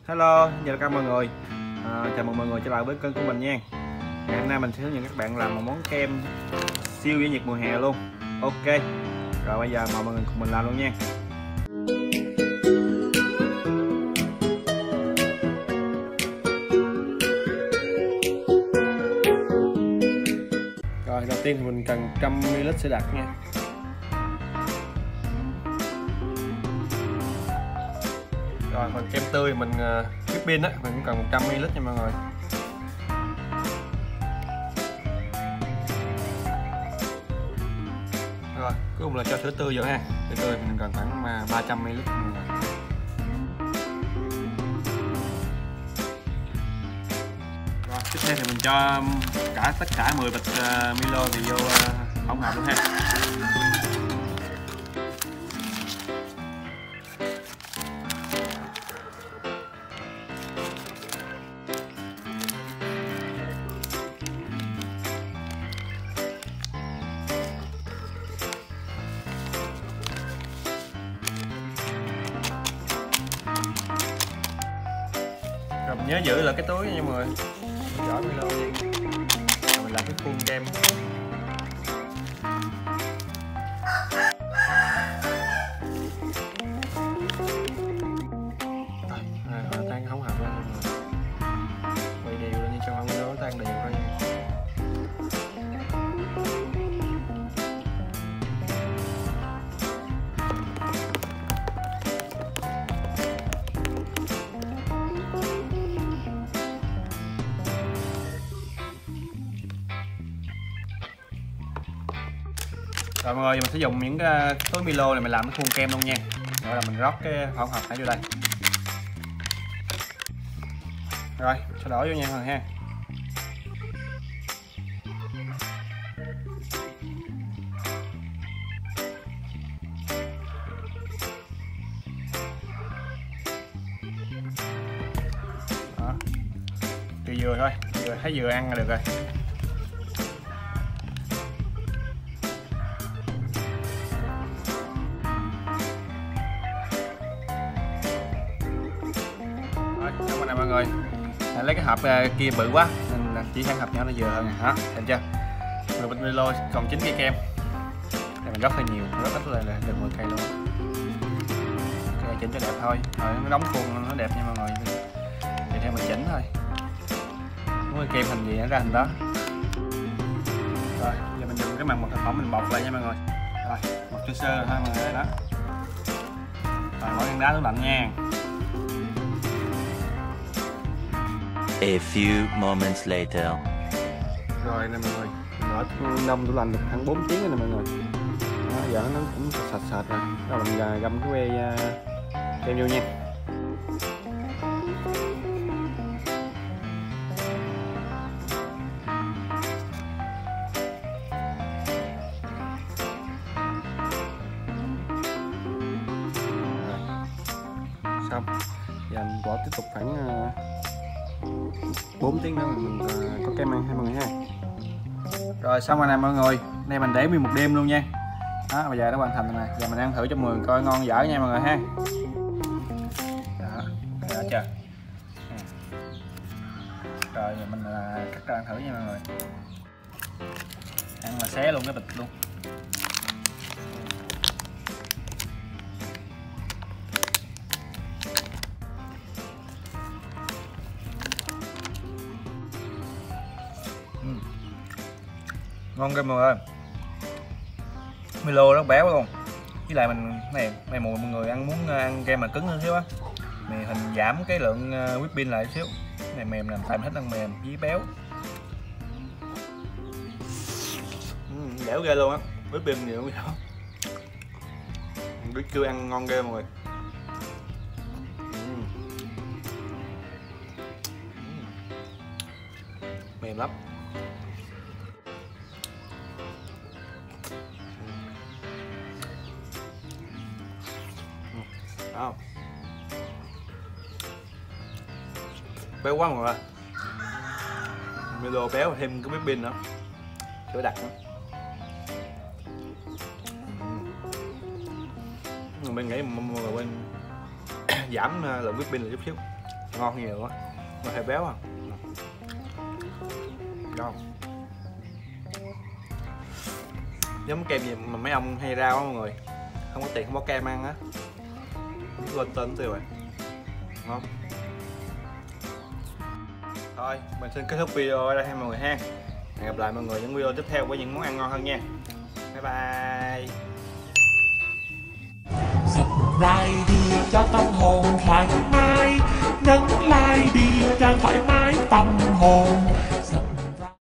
Hello, chào tất cả mọi người. Chào mừng mọi người trở lại với kênh của mình nha. Ngày hôm nay mình sẽ hướng dẫn các bạn làm một món kem siêu dễ nhiệt mùa hè luôn. Ok. Rồi bây giờ mời mọi người cùng mình làm luôn nha. Rồi đầu tiên thì mình cần 100ml sữa đặc nha. Rồi phần kem tươi mình whipping á, mình cũng cần 100ml nha mọi người. Rồi cuối cùng là cho sữa tươi vào ha. Sữa tươi mình cần khoảng 300ml. Rồi tiếp theo thì mình cho tất cả 10 bịch Milo thì vô hỗn hợp luôn ha. Rồi mình nhớ giữ lại cái túi nha mọi người, giỏ Milo đi. Rồi mình làm cái khuôn kem. Rồi tan hỗn hợp lên mọi người, quay đều lên cho nó tan đều ra nha. Rồi mọi người, mình sẽ dùng những cái túi Milo này mình làm cái khuôn kem luôn nha. Rồi là mình rót cái hỗn hợp này vô đây. Rồi, cho đổ vô nha mọi người ha. Đó. Tùy dừa thôi, thấy dừa ăn là được rồi. Xong rồi nè mọi người, lấy cái hộp kia bự quá nên chỉ hai hộp nhỏ nó vừa hơn hả, thấy chưa? 10 bịch Milo còn 9 cây kem. Đây mình rất hơi nhiều, rất ít là được 10 cây luôn. Ok, chỉnh cho đẹp thôi, rồi nó đóng khuôn nó đẹp nha mọi người. Thì theo mình chỉnh thôi, muốn cái kem hình gì nó ra hình đó. Rồi giờ mình dùng cái màng bột thực phẩm mình bọc lại nha mọi người. Rồi bọc sơ sơ thôi mọi người đó. Rồi bỏ ngăn đá tủ lạnh nha. A few moments later. Rồi nè mọi người, mình ở đông tủ lạnh được khoảng 4 tiếng rồi nè mọi người. Đó, giờ nó cũng sạch sệt rồi. Rồi mình găm cái que kem vô nha. Xong. Giờ mình bỏ tiếp tục khoảng 4 tiếng nữa mình có kem ăn ha mọi người ha. Rồi xong rồi nè mọi người, đây mình để nguyên một đêm luôn nha. Đó, bây giờ đã hoàn thành rồi nè. Giờ mình ăn thử cho mọi người coi ngon dở nha mọi người ha. Đó, đã chưa? Rồi giờ mình cắt ra ăn thử nha mọi người. Ăn mà xé luôn cái bịch luôn. Ngon ghê mọi người ơi, Milo rất béo luôn. Với lại mình này mọi người muốn ăn kem mà cứng hơn xíu á, mình hình giảm cái lượng whipping lại xíu. Cái này mềm làm tại mình thích ăn mềm với béo. Dẻo ghê luôn á, whipping nhiều không sao. Biết chưa, ăn ngon ghê mọi người. Mềm lắm. Đó. Béo quá mọi người. Milo béo thêm cái whipping nữa, sữa đặc nữa. Mình nghĩ mọi người bên giảm lượng whipping là chút xíu. ngon nhiều quá, mà hơi béo à. Ngon. Giống kem gì mà mấy ông hay rao á mọi người, không có tiền không có kem ăn á, biết quên tên tiêu rồi. Ngon. Thôi mình xin kết thúc video ở đây ha mọi người ha. Hẹn gặp lại mọi người những video tiếp theo với những món ăn ngon hơn nha. Bye bye. Subscribe đi cho tâm hồn thoải mái, nhấn like đi cho thoải mái tâm hồn.